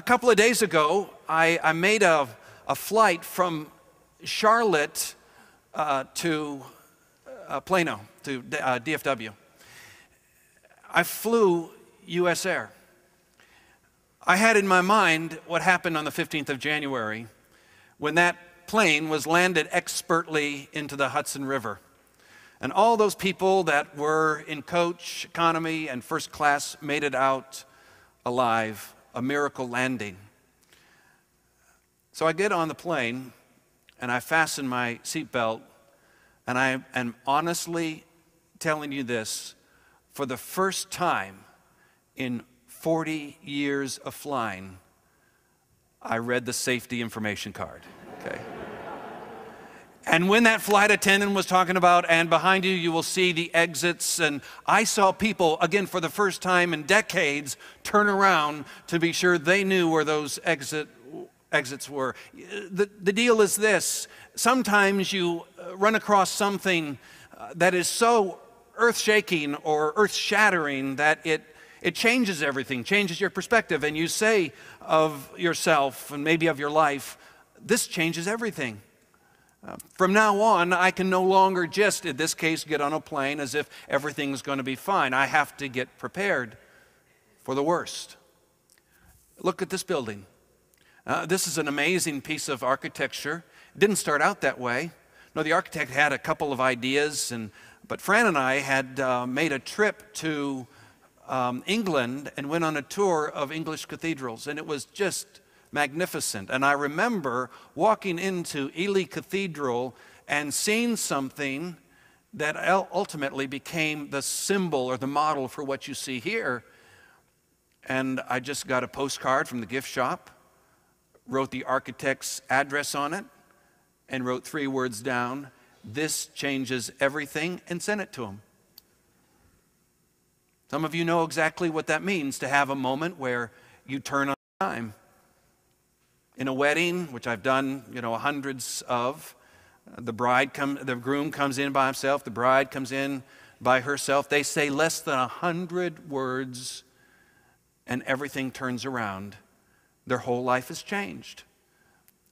couple of days ago, I made a flight from Charlotte to Plano, to DFW. I flew US Air. I had in my mind what happened on the 15th of January when that plane was landed expertly into the Hudson River. And all those people that were in coach, economy, and first class made it out alive, a miracle landing. So I get on the plane and I fasten my seatbelt, and I am honestly telling you this, for the first time in 40 years of flying, I read the safety information card, okay? And when that flight attendant was talking about, and behind you, you will see the exits, and I saw people, again, for the first time in decades, turn around to be sure they knew where those exits were. The deal is this: sometimes you run across something that is so earth-shaking or earth-shattering that it changes everything, changes your perspective, and you say of yourself and maybe of your life, this changes everything. From now on, I can no longer just, in this case, get on a plane as if everything's going to be fine. I have to get prepared for the worst. Look at this building. This is an amazing piece of architecture. It didn't start out that way. No, the architect had a couple of ideas, but Fran and I had made a trip to England and went on a tour of English cathedrals, and it was just magnificent. And I remember walking into Ely Cathedral and seeing something that ultimately became the symbol or the model for what you see here. And I just got a postcard from the gift shop, wrote the architect's address on it, and wrote 3 words down: "This changes everything," and sent it to him. Some of you know exactly what that means, to have a moment where you turn on time. In a wedding, which I've done, hundreds of, the groom comes in by himself, the bride comes in by herself. They say less than 100 words, and everything turns around. Their whole life has changed.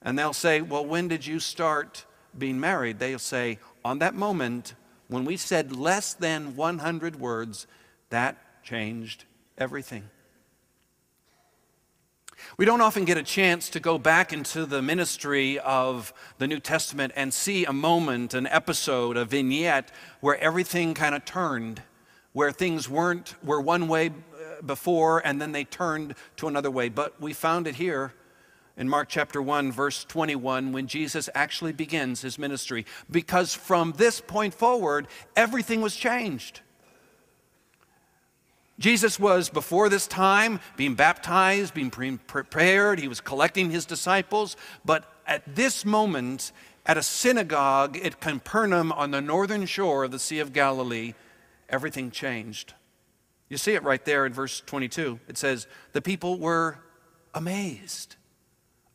And they'll say, "Well, when did you start being married?" They'll say, "On that moment when we said less than 100 words, that changed everything." We don't often get a chance to go back into the ministry of the New Testament and see a moment, an episode, a vignette where everything kind of turned, where things were one way before and then they turned to another way. But we found it here in Mark chapter 1, verse 21, when Jesus actually begins his ministry. Because from this point forward, everything was changed. Jesus was, before this time, being baptized, being prepared. He was collecting his disciples. But at this moment, at a synagogue at Capernaum on the northern shore of the Sea of Galilee, everything changed. You see it right there in verse 22. It says, the people were amazed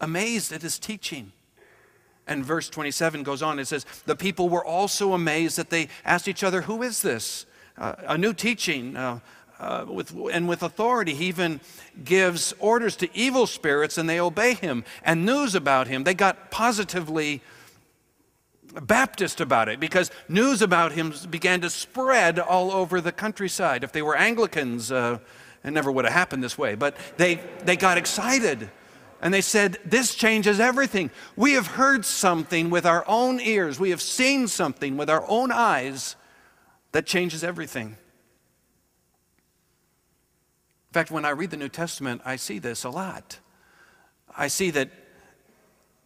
at his teaching. And verse 27 goes on. It says, the people were also amazed that they asked each other, "Who is this? A new teaching. With authority. He even gives orders to evil spirits and they obey him. And news about him, they got positively Baptist about it, because news about him began to spread all over the countryside. If they were Anglicans, it never would have happened this way, but they got excited. And they said, "This changes everything. We have heard something with our own ears. We have seen something with our own eyes that changes everything." In fact, when I read the New Testament, I see this a lot. I see that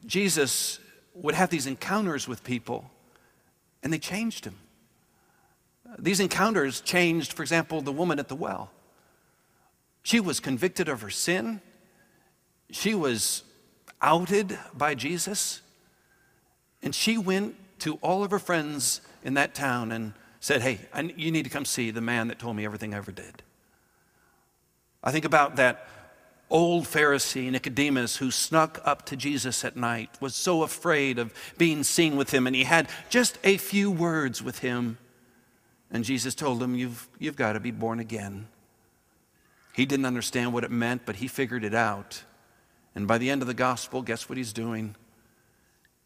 Jesus would have these encounters with people, and they changed him. These encounters changed, for example, the woman at the well. She was convicted of her sin. She was outed by Jesus. And she went to all of her friends in that town and said, "Hey, you need to come see the man that told me everything I ever did." I think about that old Pharisee, Nicodemus, who snuck up to Jesus at night, was so afraid of being seen with him, and he had just a few words with him. And Jesus told him, you've got to be born again. He didn't understand what it meant, but he figured it out. And by the end of the gospel, guess what he's doing?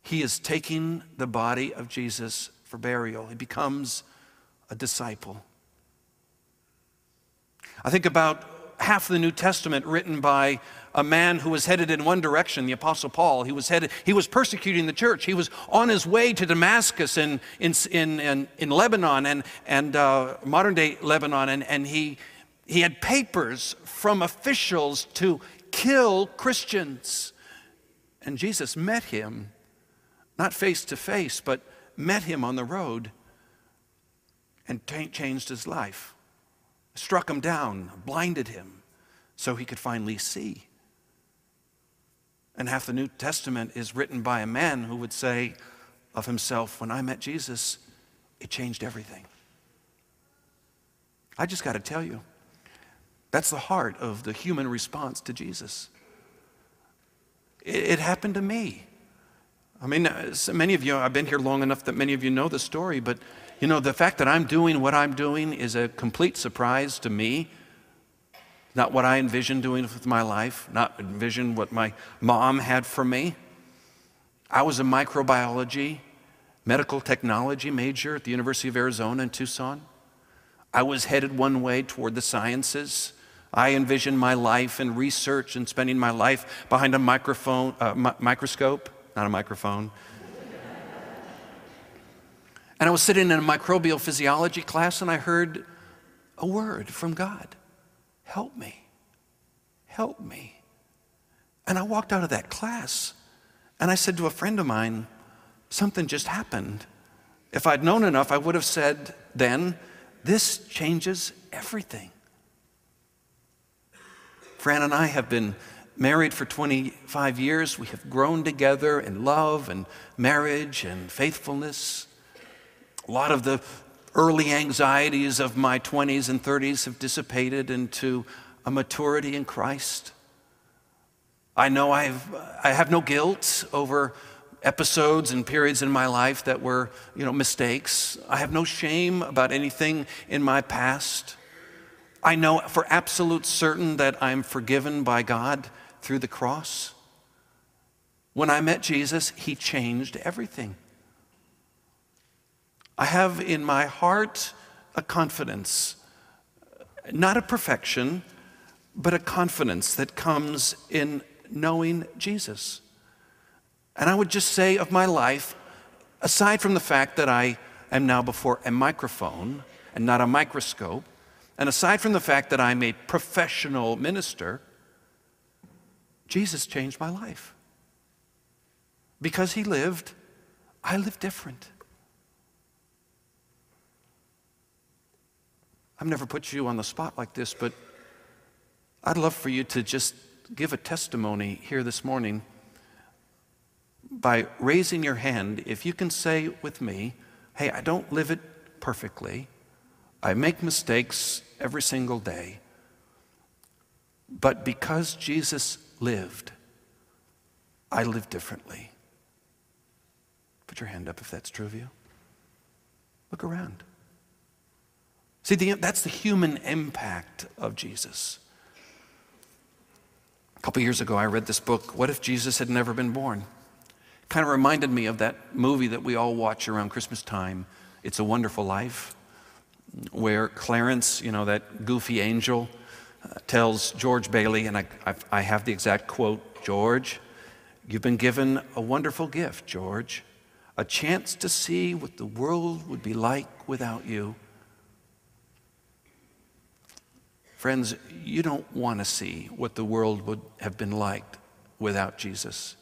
He is taking the body of Jesus for burial. He becomes a disciple. I think about half the New Testament written by a man who was headed in one direction, the Apostle Paul. He was persecuting the church. He was on his way to Damascus in Lebanon and modern-day Lebanon, and he had papers from officials to kill Christians. And Jesus met him, not face to face, but met him on the road and changed his life. Struck him down, blinded him, so he could finally see. And half the New Testament is written by a man who would say of himself, when I met Jesus, it changed everything. I just got to tell you, that's the heart of the human response to Jesus. It happened to me. I mean, so many of you, I've been here long enough that many of you know the story, but you know, the fact that I'm doing what I'm doing is a complete surprise to me. Not what I envisioned doing with my life, not envisioned what my mom had for me. I was a microbiology, medical technology major at the University of Arizona in Tucson. I was headed one way toward the sciences. I envisioned my life in research and spending my life behind a microscope, not a microphone. And I was sitting in a microbial physiology class and I heard a word from God. Help me. Help me. And I walked out of that class and I said to a friend of mine, something just happened. If I'd known enough, I would have said then, this changes everything. Fran and I have been married for 25 years. We have grown together in love and marriage and faithfulness. A lot of the early anxieties of my 20s and 30s have dissipated into a maturity in Christ. I know I have no guilt over episodes and periods in my life that were, mistakes. I have no shame about anything in my past. I know for absolute certain that I'm forgiven by God through the cross. When I met Jesus, he changed everything. I have in my heart a confidence, not a perfection, but a confidence that comes in knowing Jesus. And I would just say of my life, aside from the fact that I am now before a microphone and not a microscope, and aside from the fact that I'm a professional minister, Jesus changed my life. Because he lived, I live different. I've never put you on the spot like this, but I'd love for you to just give a testimony here this morning by raising your hand. If you can say with me, hey, I don't live it perfectly. I make mistakes every single day. But because Jesus lived, I live differently. Put your hand up if that's true of you. Look around. See, that's the human impact of Jesus. A couple years ago, I read this book, What If Jesus Had Never Been Born? Kind of reminded me of that movie that we all watch around Christmas time, It's a Wonderful Life, where Clarence, that goofy angel, tells George Bailey, and I have the exact quote, George, you've been given a wonderful gift, George, a chance to see what the world would be like without you. Friends, you don't want to see what the world would have been like without Jesus.